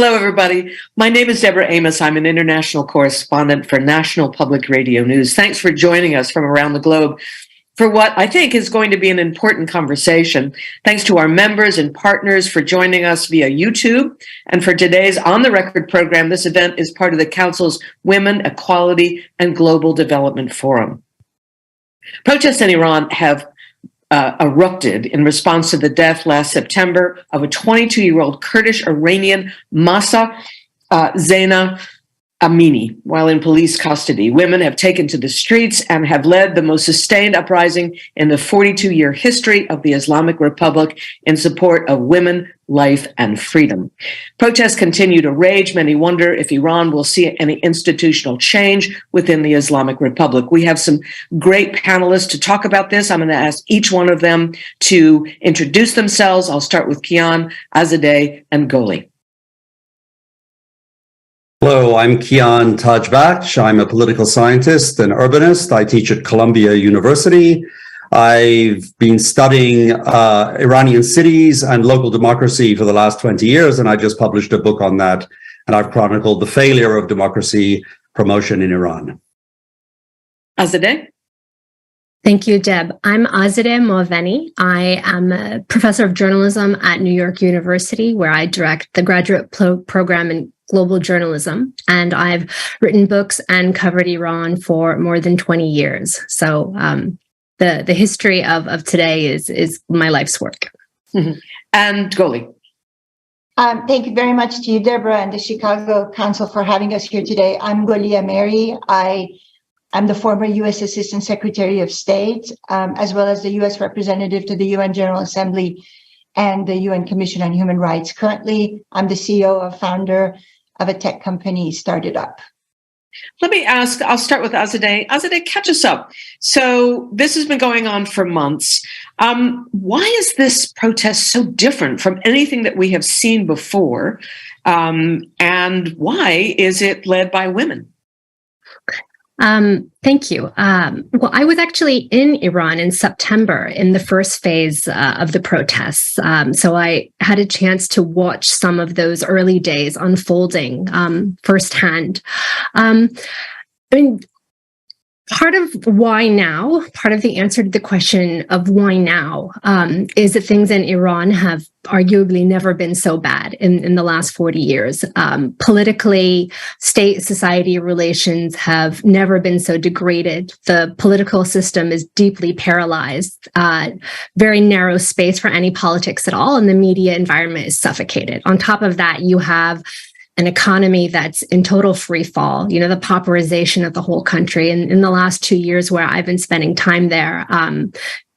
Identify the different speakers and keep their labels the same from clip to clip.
Speaker 1: Hello, everybody. My name is Deborah Amos. I'm an international correspondent for National Public Radio News. Thanks for joining us from around the globe for what I think is going to be an important conversation. Thanks to our members and partners for joining us via YouTube. And for today's On the Record program, this event is part of the Council's Women, Equality, and Global Development Forum. Protests in Iran have erupted in response to the death last September of a 22-year-old Kurdish Iranian Mahsa Amini while in police custody. Women have taken to the streets and have led the most sustained uprising in the 42-year history of the Islamic Republic in support of women, life, and freedom. Protests continue to rage. Many wonder if Iran will see any institutional change within the Islamic Republic. We have some great panelists to talk about this. I'm going to ask each one of them to introduce themselves. I'll start with Kian, Azadeh, and Goli.
Speaker 2: Hello, I'm Kian Tajbakhsh. I'm a political scientist and urbanist. I teach at Columbia University. I've been studying Iranian cities and local democracy for the last 20 years, and I just published a book on that, and I've chronicled the failure of democracy promotion in Iran.
Speaker 1: Azadeh?
Speaker 3: Thank you, Deb. I'm Azadeh Moaveni. I am a professor of journalism at New York University, where I direct the graduate program in global journalism. And I've written books and covered Iran for more than 20 years. So the history of today is my life's work.
Speaker 1: Mm-hmm. And Goli.
Speaker 4: Thank you very much to you, Deborah, and the Chicago Council for having us here today. I'm Goli Ameri. I'm the former U.S. Assistant Secretary of State, as well as the U.S. Representative to the UN General Assembly and the UN Commission on Human Rights. Currently, I'm the CEO and founder of a tech company, Started Up.
Speaker 1: Let me ask, I'll start with Azadeh. Azadeh, catch us up. So this has been going on for months. Why is this protest so different from anything that we have seen before? And why is it led by women?
Speaker 3: Thank you. Well, I was actually in Iran in September in the first phase of the protests. So I had a chance to watch some of those early days unfolding firsthand. Part of why now, part of the answer to the question of why now, is that things in Iran have arguably never been so bad in the last 40 years. Politically, state-society relations have never been so degraded. The political system is deeply paralyzed, very narrow space for any politics at all, and the media environment is suffocated. On top of that, you have an economy that's in total free fall, the pauperization of the whole country. And in the last 2 years where I've been spending time there,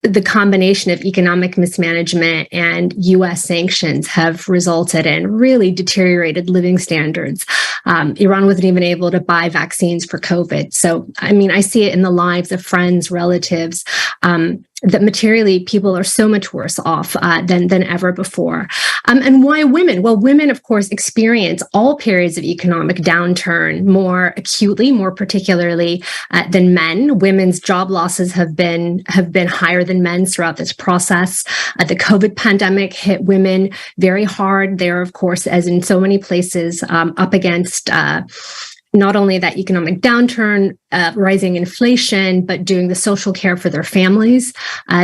Speaker 3: the combination of economic mismanagement and U.S. sanctions have resulted in really deteriorated living standards. Iran wasn't even able to buy vaccines for COVID. So, I see it in the lives of friends, relatives, that materially people are so much worse off than ever before. And why women? Well, women, of course, experience all periods of economic downturn more acutely, more particularly than men. Women's job losses have been higher than men's throughout this process. The COVID pandemic hit women very hard. They're, of course, as in so many places, up against not only that economic downturn, rising inflation, but doing the social care for their families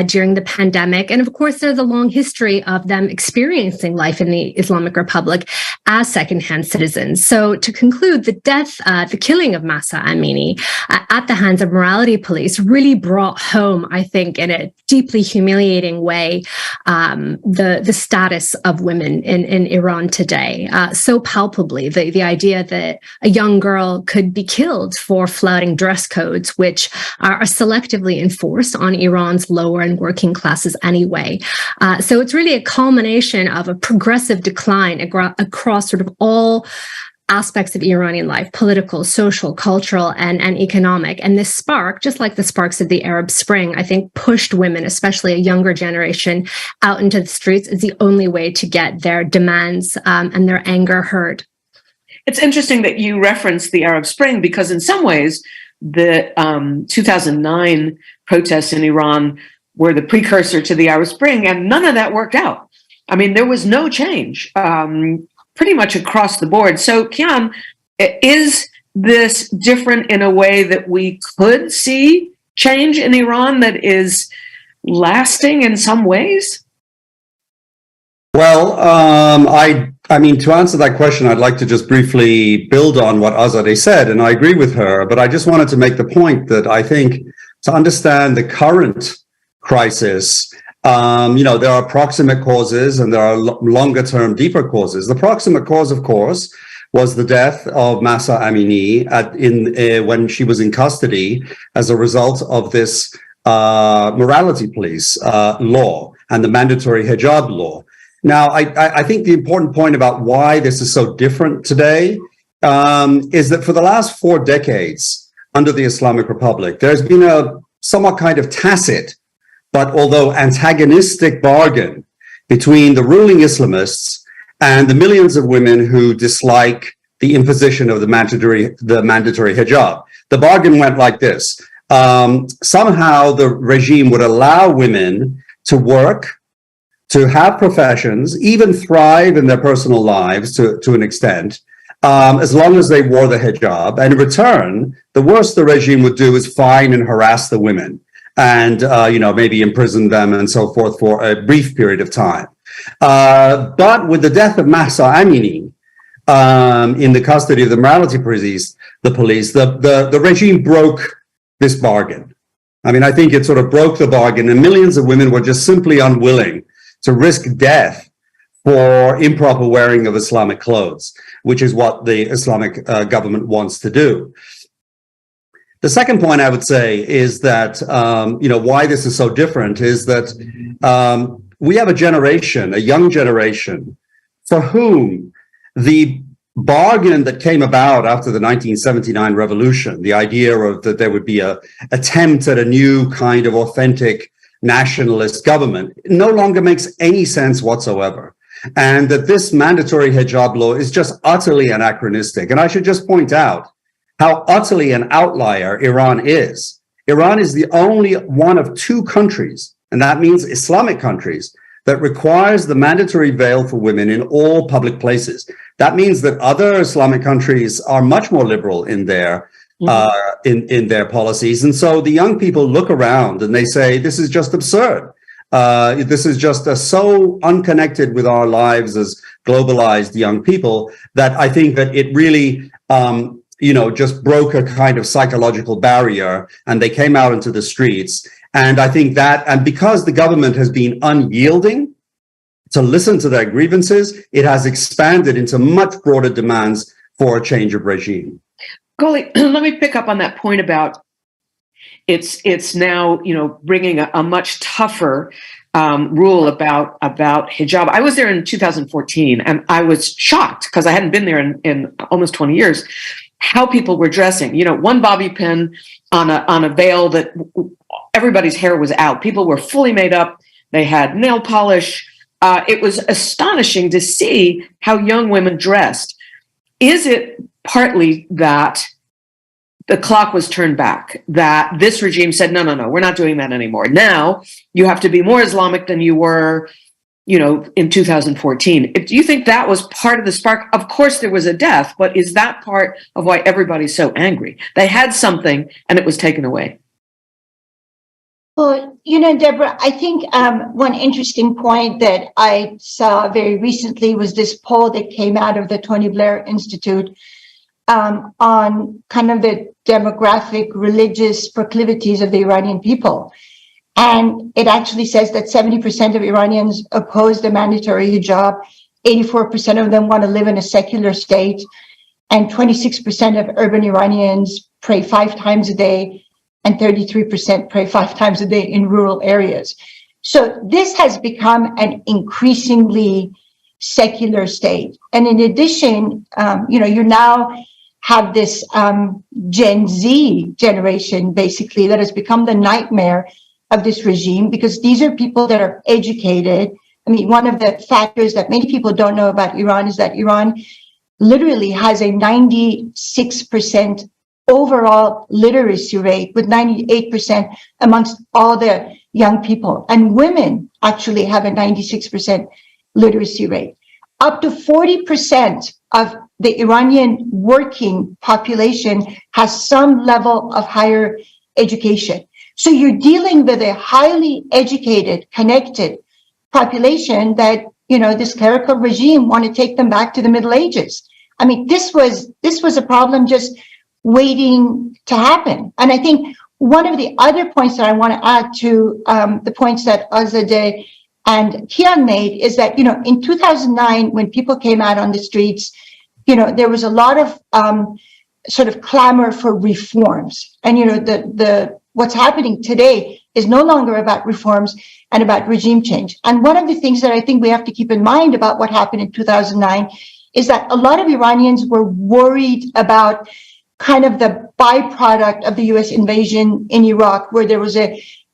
Speaker 3: during the pandemic. And of course, there's a long history of them experiencing life in the Islamic Republic as secondhand citizens. So to conclude, the death, the killing of Mahsa Amini at the hands of morality police really brought home, I think, in a deeply humiliating way, the status of women in Iran today. So palpably, the idea that a young girl could be killed for flouting dress codes, which are selectively enforced on Iran's lower and working classes anyway. So it's really a culmination of a progressive decline across sort of all aspects of Iranian life, political, social, cultural, and economic. And this spark, just like the sparks of the Arab Spring, I think pushed women, especially a younger generation, out into the streets as the only way to get their demands and their anger heard.
Speaker 1: It's interesting that you referenced the Arab Spring because in some ways, the 2009 protests in Iran were the precursor to the Arab Spring, and none of that worked out. There was no change pretty much across the board. So, Kian, is this different in a way that we could see change in Iran that is lasting in some ways?
Speaker 2: Well, I mean, to answer that question, I'd like to just briefly build on what Azadeh said, and I agree with her, but I just wanted to make the point that I think to understand the current crisis, there are proximate causes and there are longer term, deeper causes. The proximate cause, of course, was the death of Mahsa Amini when she was in custody as a result of this morality police law and the mandatory hijab law. Now, I think the important point about why this is so different today is that for the last 4 decades under the Islamic Republic, there's been a somewhat kind of tacit, but although antagonistic bargain between the ruling Islamists and the millions of women who dislike the imposition of the mandatory hijab. The bargain went like this. Somehow the regime would allow women to work, to have professions, even thrive in their personal lives to an extent, as long as they wore the hijab. And in return, the worst the regime would do is fine and harass the women and, maybe imprison them and so forth for a brief period of time. But with the death of Mahsa Amini in the custody of the morality police, the regime broke this bargain. I mean, I think it sort of broke the bargain, and millions of women were just simply unwilling to risk death for improper wearing of Islamic clothes, which is what the Islamic government wants to do. The second point I would say is that, why this is so different is that we have a young generation, for whom the bargain that came about after the 1979 revolution, the idea of that there would be an attempt at a new kind of authentic nationalist government, no longer makes any sense whatsoever. And that this mandatory hijab law is just utterly anachronistic. And I should just point out how utterly an outlier Iran is. Iran is the only one of 2 countries, and that means Islamic countries, that requires the mandatory veil for women in all public places. That means that other Islamic countries are much more liberal in their in their policies. And so the young people look around and they say, this is just absurd. This is just so unconnected with our lives as globalized young people that I think that it really just broke a kind of psychological barrier, and they came out into the streets. And I think that, and because the government has been unyielding to listen to their grievances, it has expanded into much broader demands for a change of regime.
Speaker 1: Goli, let me pick up on that point about it's now, bringing a much tougher rule about hijab. I was there in 2014, and I was shocked because I hadn't been there in almost 20 years, how people were dressing. One bobby pin on a veil that everybody's hair was out. People were fully made up. They had nail polish. It was astonishing to see how young women dressed. Is it partly that the clock was turned back, that this regime said, no, we're not doing that anymore. Now you have to be more Islamic than you were, in 2014. Do you think that was part of the spark? Of course, there was a death, but is that part of why everybody's so angry? They had something and it was taken away.
Speaker 4: Well, Deborah, I think one interesting point that I saw very recently was this poll that came out of the Tony Blair Institute on kind of the demographic, religious proclivities of the Iranian people. And it actually says that 70% of Iranians oppose the mandatory hijab, 84% of them want to live in a secular state, and 26% of urban Iranians pray 5 times a day, and 33% pray 5 times a day in rural areas. So this has become an increasingly secular state. And in addition, you now have this Gen Z generation, basically, that has become the nightmare of this regime, because these are people that are educated. I mean, one of the factors that many people don't know about Iran is that Iran literally has a 96% overall literacy rate, with 98% amongst all the young people. And women actually have a 96% literacy rate. up to 40% of the Iranian working population has some level of higher education. So you're dealing with a highly educated, connected population that, this clerical regime want to take them back to the Middle Ages. I mean, this was a problem just waiting to happen. And I think one of the other points that I want to add to the points that Azadeh and Kian made is that, in 2009, when people came out on the streets, there was a lot of sort of clamor for reforms. And, what's happening today is no longer about reforms and about regime change. And one of the things that I think we have to keep in mind about what happened in 2009 is that a lot of Iranians were worried about kind of the byproduct of the US invasion in Iraq, where there was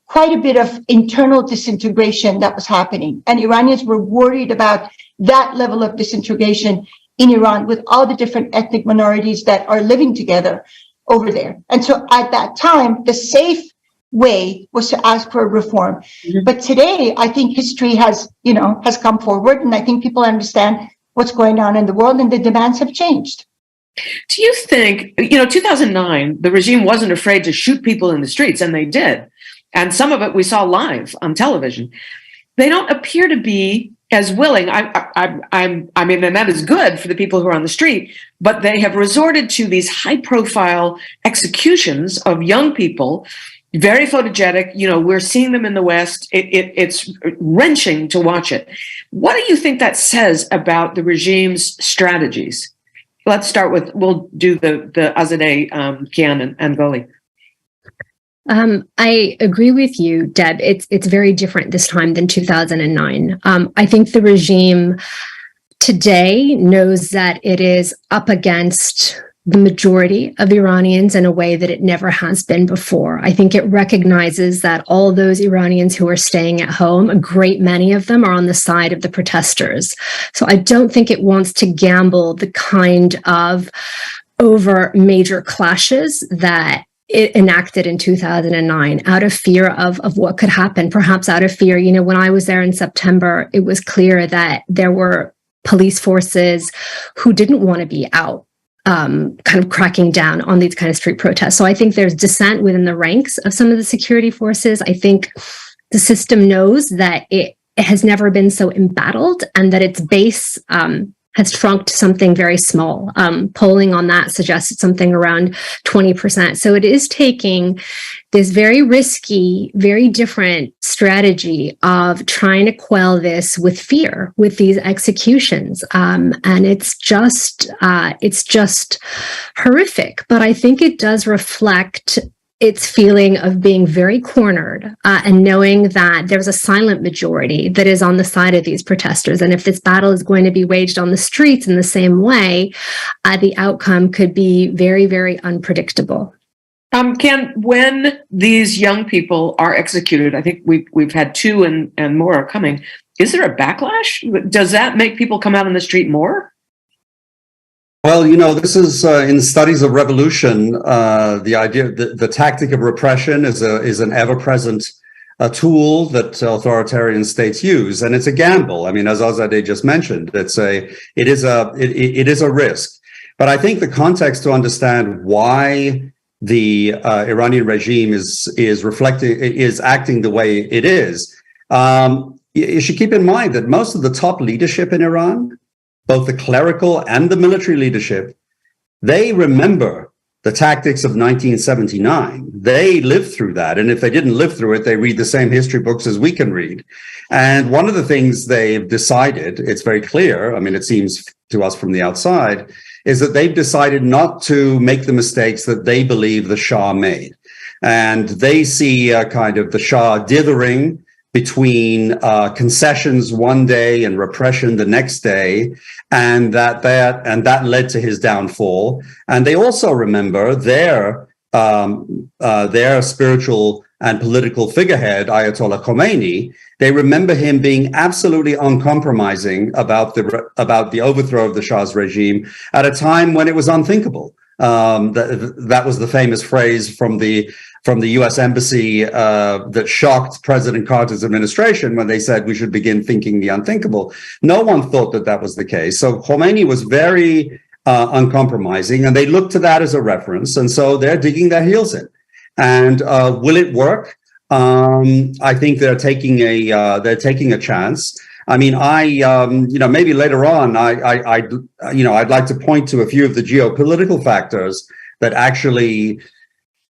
Speaker 4: quite a bit of internal disintegration that was happening. And Iranians were worried about that level of disintegration in Iran with all the different ethnic minorities that are living together over there. And so at that time, the safe way was to ask for a reform. Mm-hmm. But today, I think history has come forward, and I think people understand what's going on in the world, and the demands have changed.
Speaker 1: Do you think, 2009, the regime wasn't afraid to shoot people in the streets, and they did. And some of it we saw live on television. They don't appear to be as willing. I mean, and that is good for the people who are on the street, but they have resorted to these high-profile executions of young people, very photogenic. We're seeing them in the West. It's wrenching to watch it. What do you think that says about the regime's strategies? Let's start with, we'll do the Azadeh, Kian, and Goli.
Speaker 3: I agree with you, Deb. It's very different this time than 2009. I think the regime today knows that it is up against the majority of Iranians in a way that it never has been before. I think it recognizes that all those Iranians who are staying at home, a great many of them are on the side of the protesters. So I don't think it wants to gamble the kind of over major clashes that it enacted in 2009 out of fear of what could happen, perhaps out of fear. When I was there in September, it was clear that there were police forces who didn't want to be out kind of cracking down on these kind of street protests. So I think there's dissent within the ranks of some of the security forces. I think the system knows that it has never been so embattled and that its base has shrunk to something very small. Polling on that suggested something around 20%. So it is taking this very risky, very different strategy of trying to quell this with fear, with these executions. And it's just horrific. But I think it does reflect its feeling of being very cornered and knowing that there's a silent majority that is on the side of these protesters. And if this battle is going to be waged on the streets in the same way, the outcome could be very, very unpredictable.
Speaker 1: Ken, when these young people are executed, I think we've had 2 and more are coming. Is there a backlash? Does that make people come out on the street more?
Speaker 2: Well, this is in studies of revolution, the idea that the tactic of repression is an ever-present tool that authoritarian states use, and it's a gamble. I mean, as Azadeh just mentioned, it is a risk. But I think the context to understand why the Iranian regime is acting the way it is, you should keep in mind that most of the top leadership in Iran, both the clerical and the military leadership, they remember the tactics of 1979. They lived through that. And if they didn't live through it, they read the same history books as we can read. And one of the things they've decided, it's very clear, I mean, it seems to us from the outside, is that they've decided not to make the mistakes that they believe the Shah made. And they see kind of the Shah dithering between concessions one day and repression the next day, and that led to his downfall. And they also remember their spiritual and political figurehead, Ayatollah Khomeini. They remember him being absolutely uncompromising about the overthrow of the Shah's regime at a time when it was unthinkable. That was the famous phrase from the U.S. Embassy that shocked President Carter's administration when they said we should begin thinking the unthinkable. No one thought that was the case. So Khomeini was very uncompromising, and they looked to that as a reference, and so they're digging their heels in. And will it work? I think they're taking a chance. I mean, maybe later on, I'd like to point to a few of the geopolitical factors that actually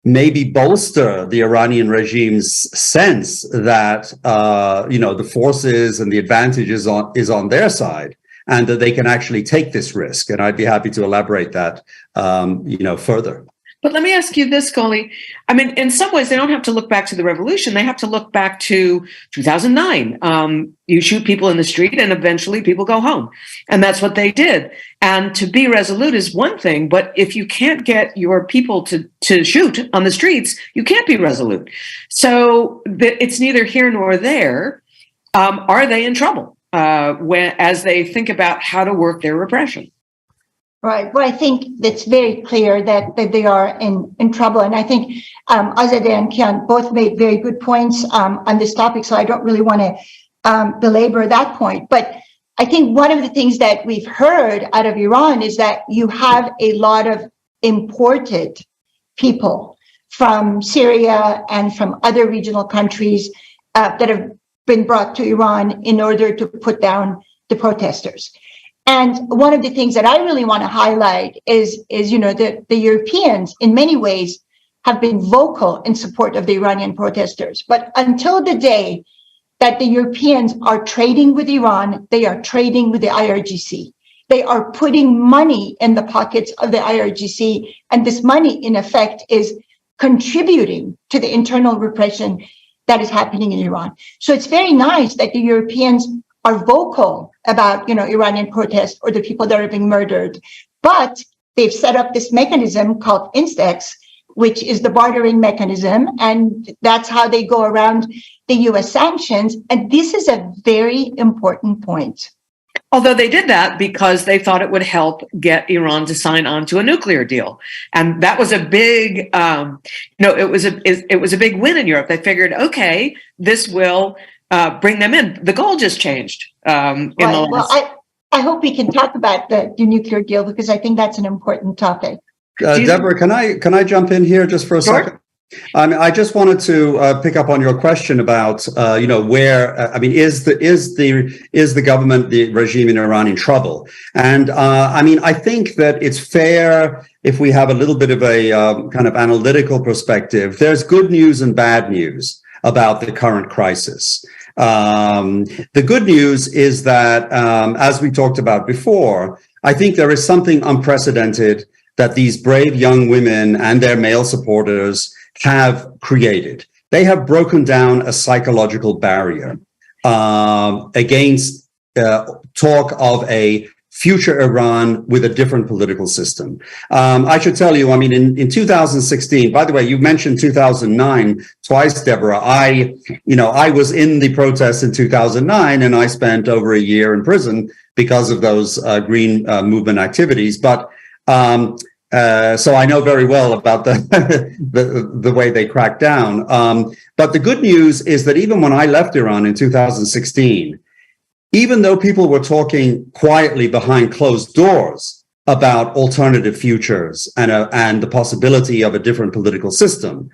Speaker 2: maybe bolster the Iranian regime's sense that, the forces and the advantage is on their side, and that they can actually take this risk. And I'd be happy to elaborate that, further.
Speaker 1: But let me ask you this, Goli. I mean, in some ways, they don't have to look back to the revolution. They have to look back to 2009. You shoot people in the street and eventually people go home. And that's what they did. And to be resolute is one thing, but if you can't get your people to shoot on the streets, you can't be resolute. So it's neither here nor there. Are they in trouble as they think about how to work their repression?
Speaker 4: Right. Well, I think it's very clear that they are in trouble. And I think Azadeh and Kian both made very good points on this topic, so I don't really want to belabor that point. But I think one of the things that we've heard out of Iran is that you have a lot of imported people from Syria and from other regional countries that have been brought to Iran in order to put down the protesters. And one of the things that I really want to highlight is the Europeans in many ways have been vocal in support of the Iranian protesters. But until the day that the Europeans are trading with Iran, they are trading with the IRGC. They are putting money in the pockets of the IRGC. And this money, in effect, is contributing to the internal repression that is happening in Iran. So it's very nice that the Europeans are vocal about, Iranian protests or the people that are being murdered. But they've set up this mechanism called INSTEX, which is the bartering mechanism. And that's how they go around the US sanctions. And this is a very important point.
Speaker 1: Although they did that because they thought it would help get Iran to sign on to a nuclear deal. And that was a big, it was a big win in Europe. They figured, okay, this will bring them in. The goal just changed.
Speaker 4: I hope we can talk about the nuclear deal because I think that's an important topic.
Speaker 2: Deborah, can I jump in here just for a second? I just wanted to pick up on your question about is the government, the regime in Iran in trouble? And I think that it's fair if we have a little bit of a kind of analytical perspective. There's good news and bad news about the current crisis. The good news is that, as we talked about before, I think there is something unprecedented that these brave young women and their male supporters have created. They have broken down a psychological barrier against talk of a future Iran with a different political system. I should tell you, in 2016, by the way, you mentioned 2009 twice, Deborah. I was in the protests in 2009, and I spent over a year in prison because of those Green Movement activities. But so I know very well about the way they cracked down. But the good news is that even when I left Iran in 2016, even though people were talking quietly behind closed doors about alternative futures and the possibility of a different political system,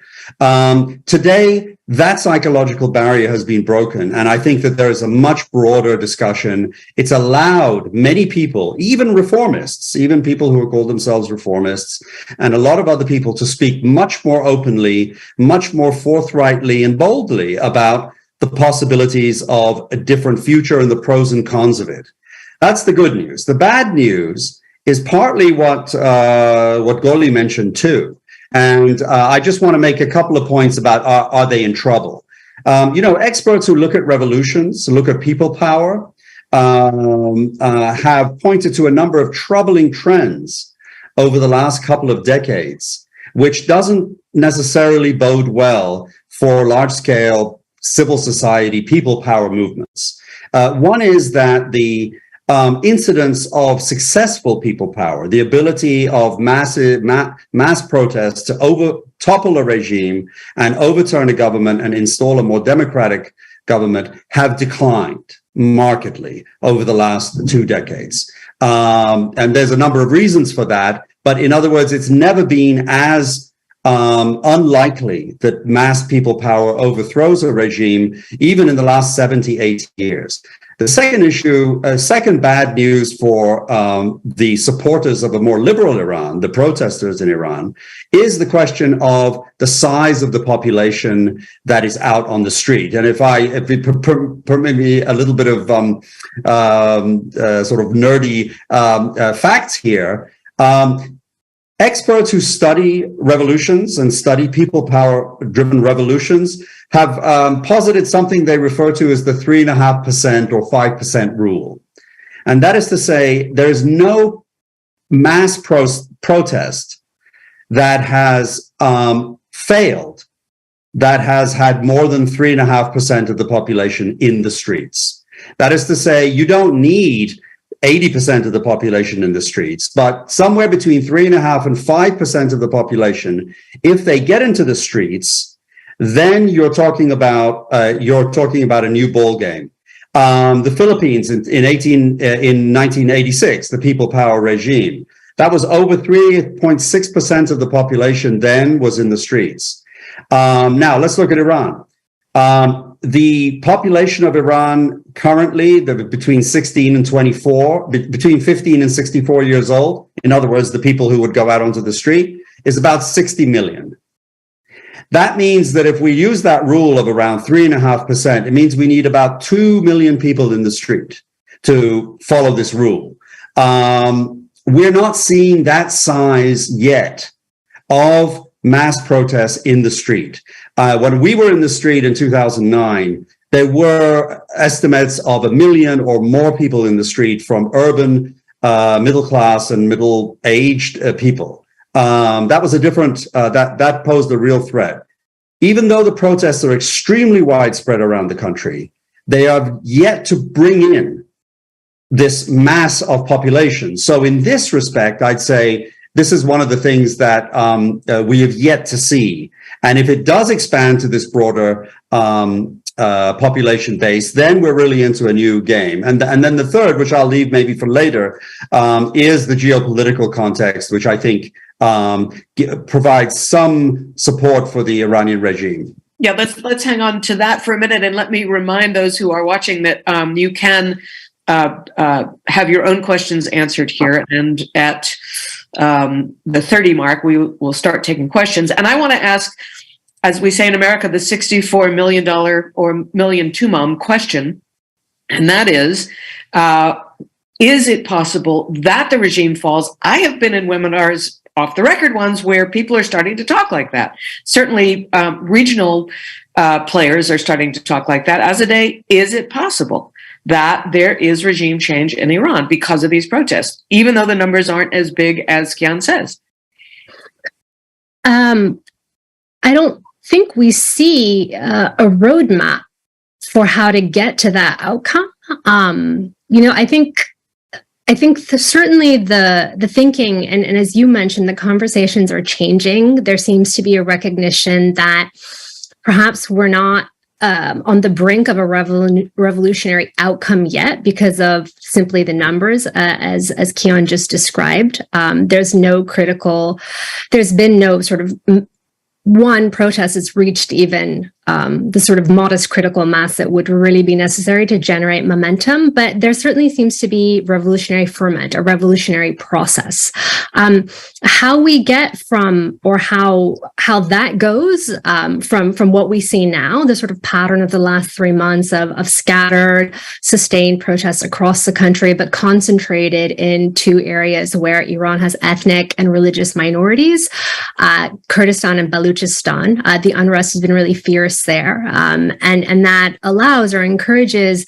Speaker 2: today that psychological barrier has been broken. And I think that there is a much broader discussion. It's allowed many people, even reformists, even people who call themselves reformists, and a lot of other people to speak much more openly, much more forthrightly and boldly about the possibilities of a different future and the pros and cons of it. That's the good news. The bad news is partly what Goli mentioned too. And I just want to make a couple of points about are they in trouble? Experts who look at revolutions, look at people power, have pointed to a number of troubling trends over the last couple of decades, which doesn't necessarily bode well for large-scale civil society, people power movements. One is that the incidents of successful people power, the ability of mass protests to topple a regime and overturn a government and install a more democratic government, have declined markedly over the last 2 decades. And there's a number of reasons for that. But in other words, it's never been as unlikely that mass people power overthrows a regime, even in the last 70, 80 years. The second issue, second bad news for the supporters of a more liberal Iran, the protesters in Iran, is the question of the size of the population that is out on the street. And if you permit me a little bit of sort of nerdy facts here, experts who study revolutions and study people power-driven revolutions have posited something they refer to as the 3.5% or 5% rule. And that is to say, there is no mass protest that has failed that has had more than 3.5% of the population in the streets. That is to say, you don't need 80% of the population in the streets, but somewhere between 3.5% and 5% of the population, if they get into the streets, then you're talking about a new ball game. The Philippines in 1986, the people power regime, that was over 3.6% of the population then was in the streets. Now let's look at Iran. The population of Iran currently, between 16 and 24, between 15 and 64 years old, in other words, the people who would go out onto the street, is about 60 million. That means that if we use that rule of around 3.5%, it means we need about 2 million people in the street to follow this rule. We're not seeing that size yet of mass protests in the street. When we were in the street in 2009, there were estimates of 1 million or more people in the street from urban, middle class and middle-aged people. That was a different, that posed a real threat. Even though the protests are extremely widespread around the country, they have yet to bring in this mass of population. So in this respect, I'd say this is one of the things that we have yet to see. And if it does expand to this broader population base, then we're really into a new game. And then the third, which I'll leave maybe for later, is the geopolitical context, which I think provides some support for the Iranian regime.
Speaker 1: Yeah, let's hang on to that for a minute, and let me remind those who are watching that you can have your own questions answered here, and at the 30 mark, we will start taking questions. And I want to ask, as we say in America, the $64 million or million tumam question, and that is it possible that the regime falls? I have been in webinars, off the record ones, where people are starting to talk like that. Certainly regional players are starting to talk like that. Azadeh, is it possible that there is regime change in Iran because of these protests, even though the numbers aren't as big as Kian says?
Speaker 3: I don't think we see a roadmap for how to get to that outcome. I think certainly the thinking, and as you mentioned, the conversations are changing. There seems to be a recognition that perhaps we're not on the brink of a revolutionary outcome yet because of simply the numbers, as Kian just described. There's been no sort of one protest has reached even the sort of modest critical mass that would really be necessary to generate momentum, but there certainly seems to be revolutionary ferment, a revolutionary process. How we get from, or how that goes from what we see now, the sort of pattern of the last 3 months of scattered, sustained protests across the country, but concentrated in 2 areas where Iran has ethnic and religious minorities, Kurdistan and Baluchistan. The unrest has been really fierce there. And that allows or encourages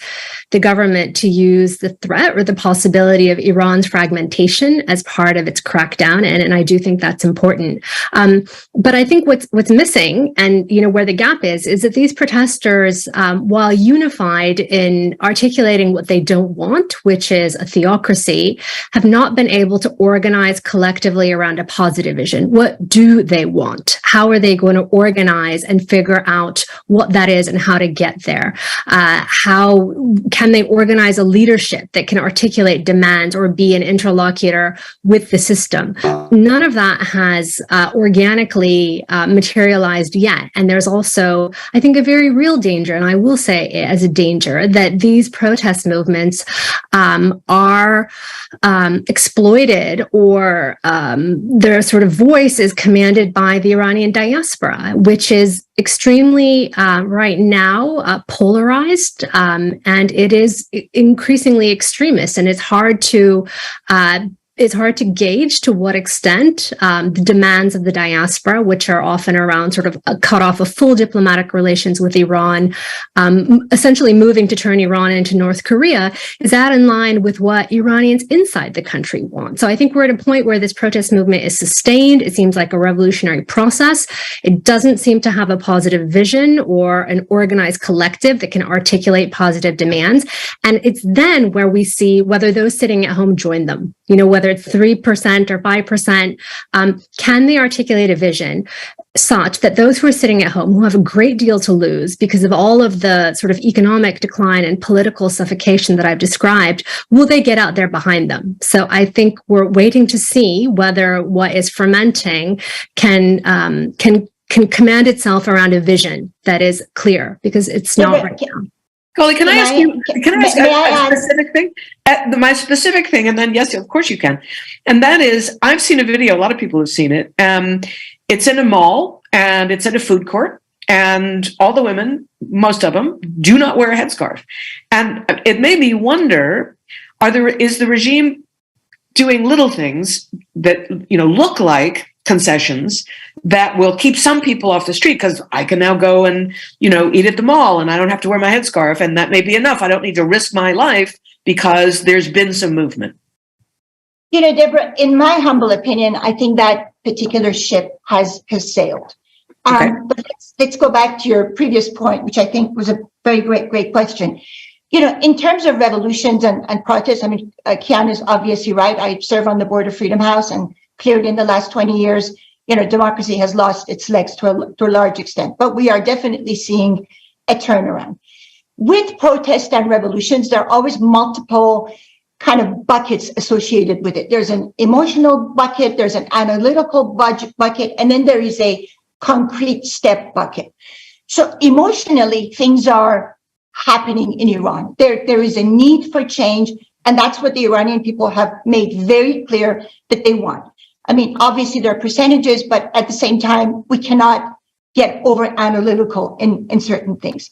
Speaker 3: the government to use the threat or the possibility of Iran's fragmentation as part of its crackdown, and I do think that's important. But I think what's missing, and where the gap is that these protesters, while unified in articulating what they don't want, which is a theocracy, have not been able to organize collectively around a positive vision. What do they want? How are they going to organize and figure out what that is and how to get there? How can they organize a leadership that can articulate demands or be an interlocutor with the system? None of that has organically materialized yet. And there's also, I think, a very real danger, and I will say it as a danger, that these protest movements are exploited, or their sort of voice is commanded by the Iranian diaspora, which is extremely right now polarized, and it is increasingly extremist, and it's hard to gauge to what extent the demands of the diaspora, which are often around sort of a cutoff of full diplomatic relations with Iran, essentially moving to turn Iran into North Korea, is that in line with what Iranians inside the country want? So I think we're at a point where this protest movement is sustained. It seems like a revolutionary process. It doesn't seem to have a positive vision or an organized collective that can articulate positive demands. And it's then where we see whether those sitting at home join them. Whether it's 3% or 5%, can they articulate a vision such that those who are sitting at home, who have a great deal to lose because of all of the sort of economic decline and political suffocation that I've described, will they get out there behind them? So I think we're waiting to see whether what is fermenting can command itself around a vision that is clear, because it's not right now.
Speaker 1: Goli, can I ask a specific thing? My specific thing, and then yes, of course you can. And that is, I've seen a video, a lot of people have seen it. It's in a mall and it's at a food court, and all the women, most of them, do not wear a headscarf. And it made me wonder, is the regime doing little things that look like concessions that will keep some people off the street, because I can now go and eat at the mall and I don't have to wear my headscarf, and that may be enough. I don't need to risk my life because there's been some movement.
Speaker 4: Deborah, in my humble opinion, I think that particular ship has sailed. Okay. But let's go back to your previous point, which I think was a very great question. In terms of revolutions and protests, I mean, Kian is obviously right. I serve on the board of Freedom House, and clearly in the last 20 years, democracy has lost its legs to a large extent. But we are definitely seeing a turnaround. With protests and revolutions, there are always multiple kind of buckets associated with it. There's an emotional bucket, there's an analytical bucket, and then there is a concrete step bucket. So emotionally, things are happening in Iran. There is a need for change, and that's what the Iranian people have made very clear that they want. I mean, obviously there are percentages, but at the same time, we cannot get over analytical in certain things.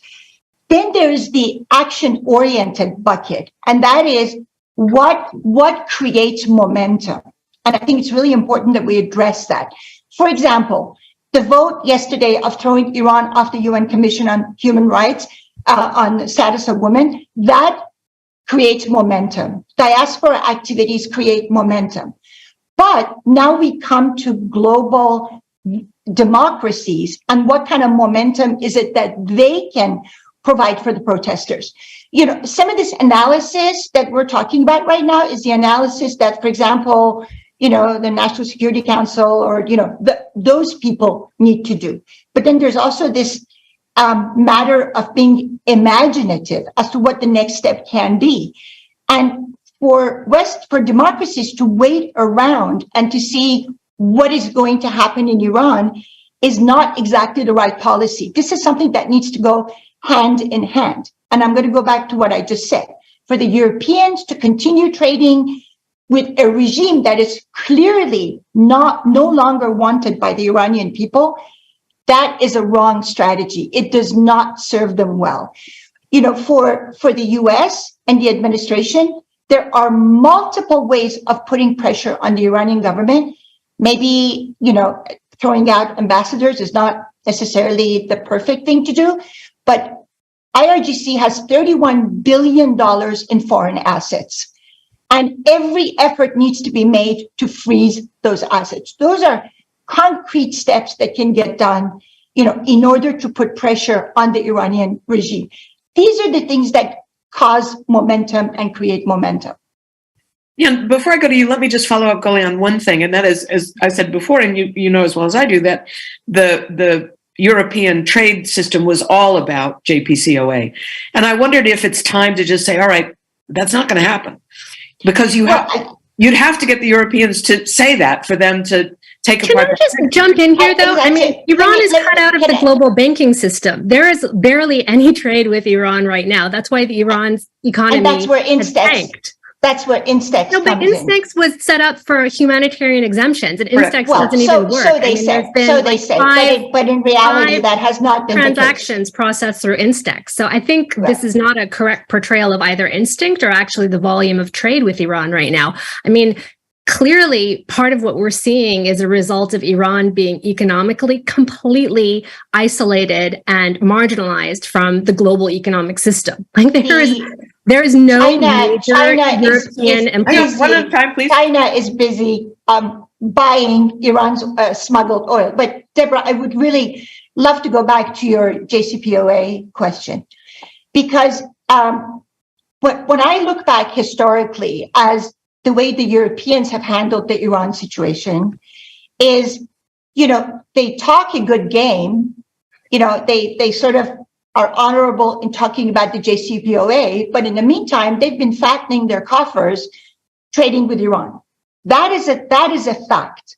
Speaker 4: Then there is the action-oriented bucket, and that is what creates momentum. And I think it's really important that we address that. For example, the vote yesterday of throwing Iran off the UN Commission on Human Rights, on the status of women, that creates momentum. Diaspora activities create momentum. But now we come to global democracies, and what kind of momentum is it that they can provide for the protesters? Some of this analysis that we're talking about right now is the analysis that, for example, the National Security Council or, those people need to do. But then there's also this matter of being imaginative as to what the next step can be. And for democracies to wait around and to see what is going to happen in Iran is not exactly the right policy. This is something that needs to go hand in hand. And I'm going to go back to what I just said. For the Europeans to continue trading with a regime that is clearly no longer wanted by the Iranian people, that is a wrong strategy. It does not serve them well. For the US and the administration, there are multiple ways of putting pressure on the Iranian government. Maybe, throwing out ambassadors is not necessarily the perfect thing to do, but IRGC has $31 billion in foreign assets. And every effort needs to be made to freeze those assets. Those are concrete steps that can get done, in order to put pressure on the Iranian regime. These are the things that cause momentum and create momentum.
Speaker 1: Yeah, before I go to you, let me just follow up, Goli, on one thing, and that is, as I said before, and you know as well as I do, that the European trade system was all about JCPOA. And I wondered if it's time to just say, all right, that's not going to happen. Because you'd have to get the Europeans to say that for them to take a part.
Speaker 3: Can I just jump in here, though? I mean, Iran is cut out of the global banking system. There is barely any trade with Iran right now. That's why Iran's economy
Speaker 4: and that's where
Speaker 3: has tanked.
Speaker 4: That's where Instex
Speaker 3: No, but Instex was set up for humanitarian exemptions, and Instex doesn't even work.
Speaker 4: So they say. But in reality, that has not been
Speaker 3: transactions processed through Instex. So I think this is not a correct portrayal of either instinct or actually the volume of trade with Iran right now. I mean, clearly, part of what we're seeing is a result of Iran being economically completely isolated and marginalized from the global economic system. Like there is no major European employee.
Speaker 1: One at a time, please.
Speaker 4: China is busy buying Iran's smuggled oil. But Deborah, I would really love to go back to your JCPOA question, because when I look back historically as the way the Europeans have handled the Iran situation is, they talk a good game, they sort of are honorable in talking about the JCPOA, but in the meantime, they've been fattening their coffers trading with Iran. That is a fact.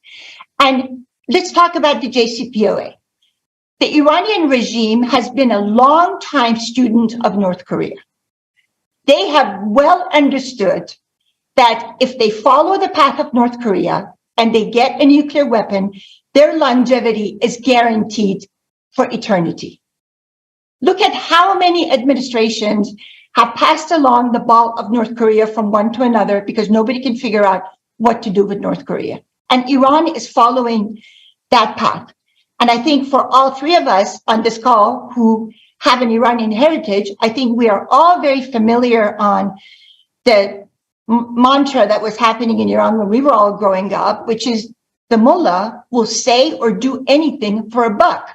Speaker 4: And let's talk about the JCPOA. The Iranian regime has been a long-time student of North Korea. They have well understood that if they follow the path of North Korea and they get a nuclear weapon, their longevity is guaranteed for eternity. Look at how many administrations have passed along the ball of North Korea from one to another because nobody can figure out what to do with North Korea. And Iran is following that path. And I think for all three of us on this call who have an Iranian heritage, I think we are all very familiar on the mantra that was happening in Iran when we were all growing up, which is the mullah will say or do anything for a buck.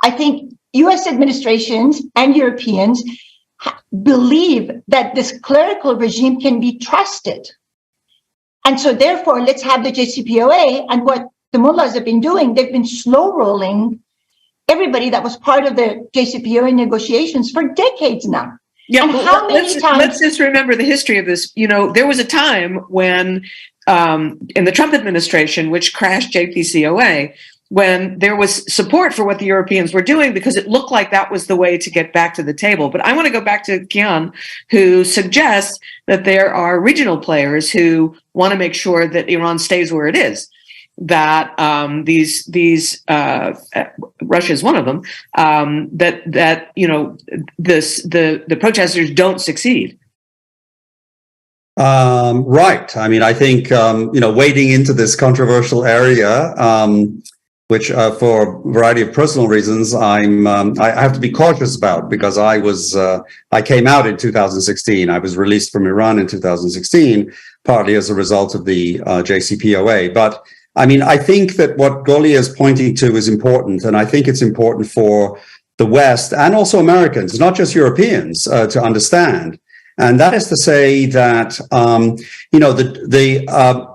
Speaker 4: I think US administrations and Europeans believe that this clerical regime can be trusted. And so therefore, let's have the JCPOA. And what the mullahs have been doing, they've been slow rolling everybody that was part of the JCPOA negotiations for decades now.
Speaker 1: Yeah,
Speaker 4: and how many times?
Speaker 1: Let's just remember the history of this. There was a time when, in the Trump administration, which crashed JCPOA, when there was support for what the Europeans were doing because it looked like that was the way to get back to the table. But I want to go back to Kian, who suggests that there are regional players who want to make sure that Iran stays where it is. That Russia is one of them. The protesters don't succeed.
Speaker 2: Right. I mean, I think wading into this controversial area, which for a variety of personal reasons, I have to be cautious about because I came out in 2016. I was released from Iran in 2016, partly as a result of the JCPOA, but. I mean, I think that what Goli is pointing to is important, and I think it's important for the West and also Americans, not just Europeans, to understand. And that is to say that,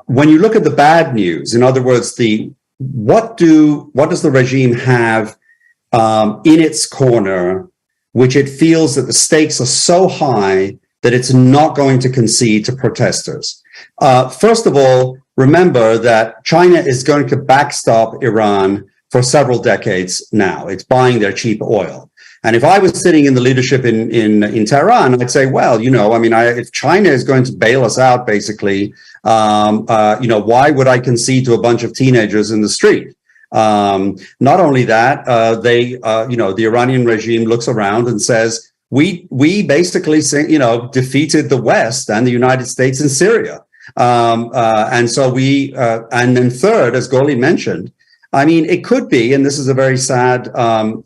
Speaker 2: when you look at the bad news, in other words, what does the regime have in its corner, which it feels that the stakes are so high that it's not going to concede to protesters? First of all, remember that China is going to backstop Iran for several decades now. It's buying their cheap oil. And if I was sitting in the leadership in Tehran, I'd say, well, if China is going to bail us out, basically, why would I concede to a bunch of teenagers in the street? Not only that, the Iranian regime looks around and says, we basically, defeated the West and the United States in Syria. And so and then third, as Goli mentioned, I mean, it could be, and this is a very sad,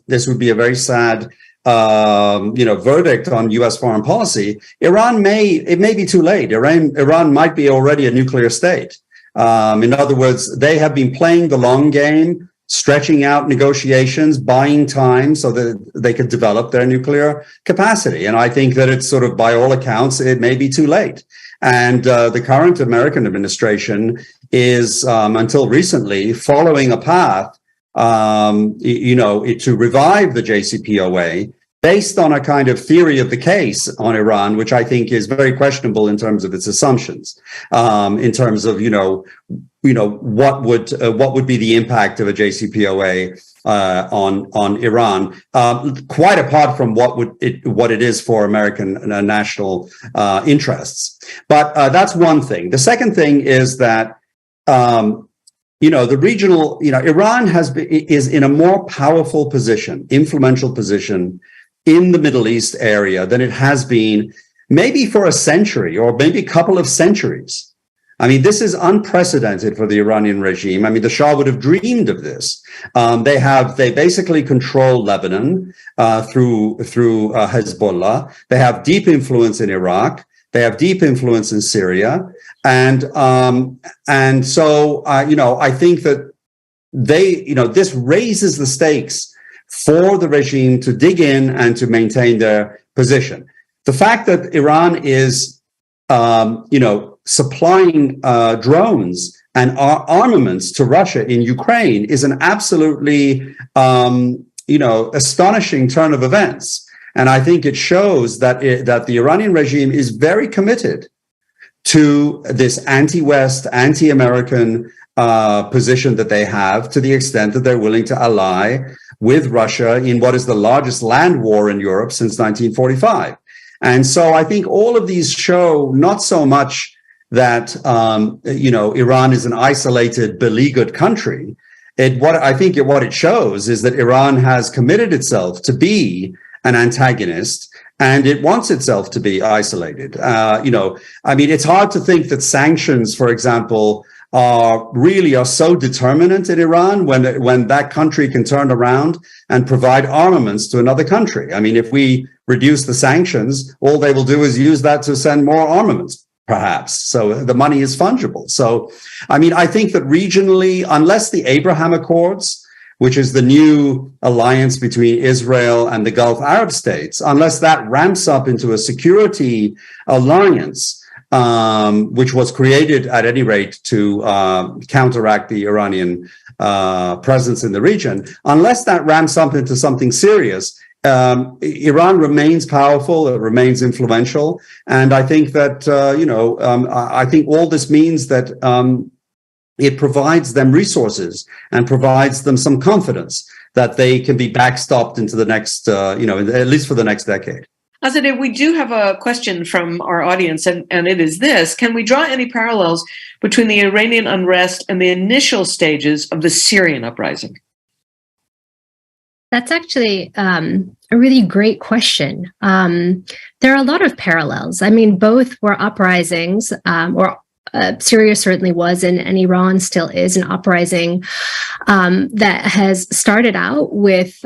Speaker 2: this would be a very sad verdict on U.S. foreign policy, it may be too late. Iran might be already a nuclear state. In other words, they have been playing the long game, stretching out negotiations, buying time so that they could develop their nuclear capacity. And I think that it's sort of, by all accounts, it may be too late. And the current American administration is, until recently, following a path, to revive the JCPOA based on a kind of theory of the case on Iran, which I think is very questionable in terms of its assumptions, in terms of, what would be the impact of a JCPOA on Iran, quite apart from what it is for American national interests. But that's one thing. The second thing is that the regional, Iran is in a more powerful position, influential position in the Middle East area than it has been maybe for a century or maybe a couple of centuries. I mean, this is unprecedented for the Iranian regime. I mean, the Shah would have dreamed of this. They basically control Lebanon through Hezbollah. They have deep influence in Iraq. They have deep influence in Syria. And so I think that this raises the stakes for the regime to dig in and to maintain their position. The fact that Iran is, supplying drones and armaments to Russia in Ukraine is an absolutely, astonishing turn of events. And I think it shows that the Iranian regime is very committed to this anti-West, anti-American position that they have, to the extent that they're willing to ally with Russia in what is the largest land war in Europe since 1945. And so I think all of these show not so much that, Iran is an isolated, beleaguered country. What it shows is that Iran has committed itself to be an antagonist, and it wants itself to be isolated. It's hard to think that sanctions, for example, are so determinant in Iran when that country can turn around and provide armaments to another country. I mean, if we reduce the sanctions, all they will do is use that to send more armaments, perhaps. So the money is fungible. So, I think that regionally, unless the Abraham Accords, which is the new alliance between Israel and the Gulf Arab states, unless that ramps up into a security alliance, which was created at any rate to counteract the Iranian presence in the region, unless that ramps up into something serious, Iran remains powerful, it remains influential. And I think that, I think all this means that it provides them resources and provides them some confidence that they can be backstopped into the next, at least for the next decade.
Speaker 1: Azadeh, we do have a question from our audience, and it is this. Can we draw any parallels between the Iranian unrest and the initial stages of the Syrian uprising?
Speaker 3: That's actually a really great question. There are a lot of parallels. Both were uprisings, Syria certainly was, and Iran still is, an uprising that has started out with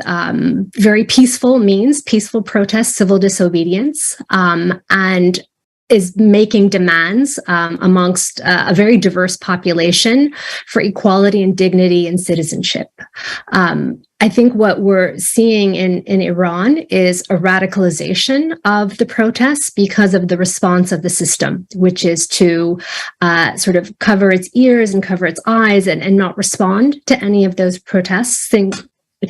Speaker 3: very peaceful means, peaceful protests, civil disobedience, and is making demands amongst a very diverse population for equality and dignity and citizenship. I think what we're seeing in Iran is a radicalization of the protests because of the response of the system, which is to sort of cover its ears and cover its eyes and not respond to any of those protests,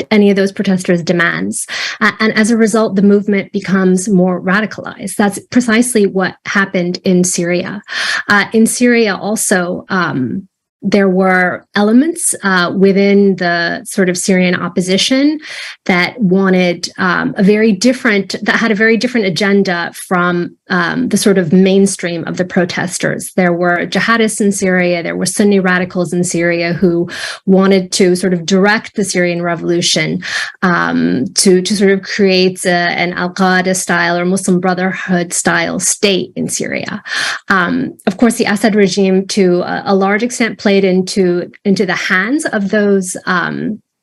Speaker 3: any of those protesters' demands. And as a result, the movement becomes more radicalized. That's precisely what happened in Syria. In Syria also, there were elements within the sort of Syrian opposition that wanted that had a very different agenda from the sort of mainstream of the protesters. There were jihadists in Syria, there were Sunni radicals in Syria who wanted to sort of direct the Syrian revolution to sort of create an Al-Qaeda style or Muslim Brotherhood style state in Syria. Of course, the Assad regime, to a large extent, played into the hands of those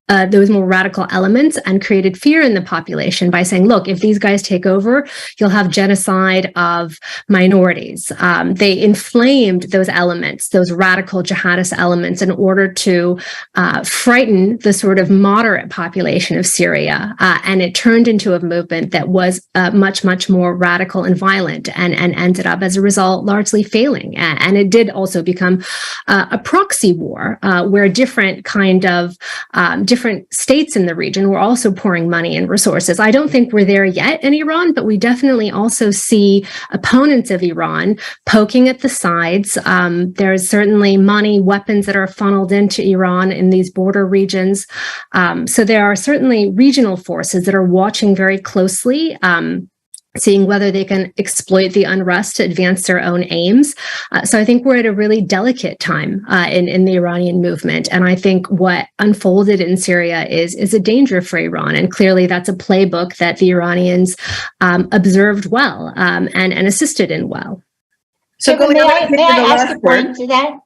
Speaker 3: those more radical elements and created fear in the population by saying, look, if these guys take over, you'll have genocide of minorities. They inflamed those elements, those radical jihadist elements, in order to frighten the sort of moderate population of Syria. And it turned into a movement that was much, much more radical and violent, and ended up, as a result, largely failing. And it did also become a proxy war where different different states in the region were also pouring money and resources. I don't think we're there yet in Iran, but we definitely also see opponents of Iran poking at the sides. There's certainly money, weapons that are funneled into Iran in these border regions. So there are certainly regional forces that are watching very closely, seeing whether they can exploit the unrest to advance their own aims. So I think we're at a really delicate time in the Iranian movement. And I think what unfolded in Syria is a danger for Iran. And clearly that's a playbook that the Iranians observed well and assisted in well.
Speaker 1: So
Speaker 4: may I ask a point to that?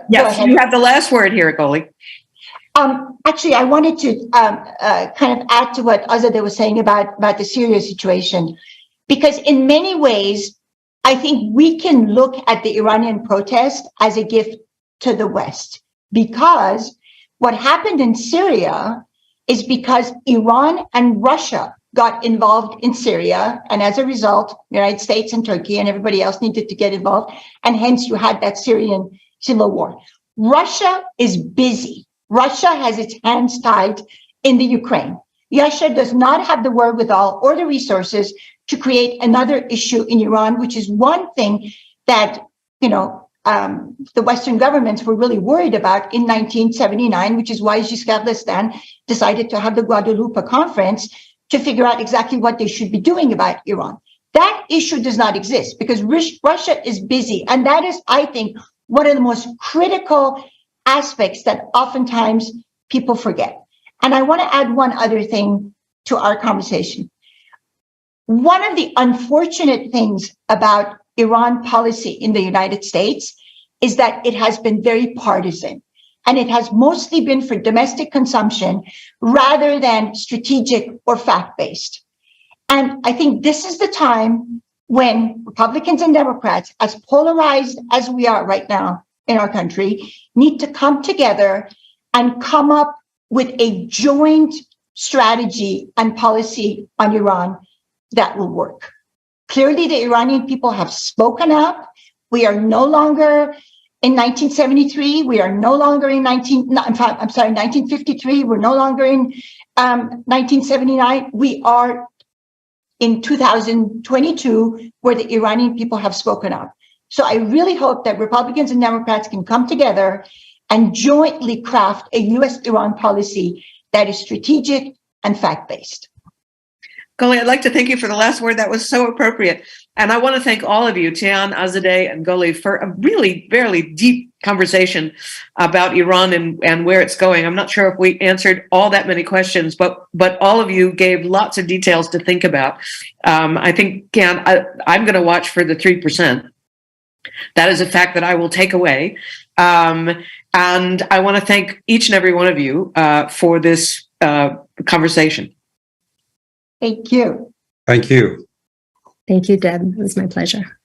Speaker 1: Yes, you have the last word here, Goli.
Speaker 4: Actually, I wanted to kind of add to what Azadeh was saying about the Syria situation, because in many ways, I think we can look at the Iranian protest as a gift to the West, because what happened in Syria is because Iran and Russia got involved in Syria, and as a result, the United States and Turkey and everybody else needed to get involved, and hence you had that Syrian civil war. Russia is busy. Russia has its hands tied in the Ukraine. Russia does not have the wherewithal or the resources to create another issue in Iran, which is one thing that, the Western governments were really worried about in 1979, which is why Giscard d'Estaing decided to have the Guadalupe conference to figure out exactly what they should be doing about Iran. That issue does not exist because Russia is busy. And that is, I think, one of the most critical aspects that oftentimes people forget. And I want to add one other thing to our conversation. One of the unfortunate things about Iran policy in the United States is that it has been very partisan, and it has mostly been for domestic consumption rather than strategic or fact-based. And I think this is the time when Republicans and Democrats, as polarized as we are right now in our country, need to come together and come up with a joint strategy and policy on Iran that will work. Clearly, the Iranian people have spoken up. We are no longer in 1973. We are no longer in 1953. We're no longer in 1979. We are in 2022, where the Iranian people have spoken up. So I really hope that Republicans and Democrats can come together and jointly craft a U.S.-Iran policy that is strategic and fact-based.
Speaker 1: Goli, I'd like to thank you for the last word. That was so appropriate. And I want to thank all of you, Tian, Azadeh, and Goli, for a really, very deep conversation about Iran and where it's going. I'm not sure if we answered all that many questions, but all of you gave lots of details to think about. I think, Tian, I'm going to watch for the 3%. That is a fact that I will take away. And I want to thank each and every one of you for this conversation.
Speaker 4: Thank you.
Speaker 2: Thank you.
Speaker 3: Thank you, Deb. It was my pleasure.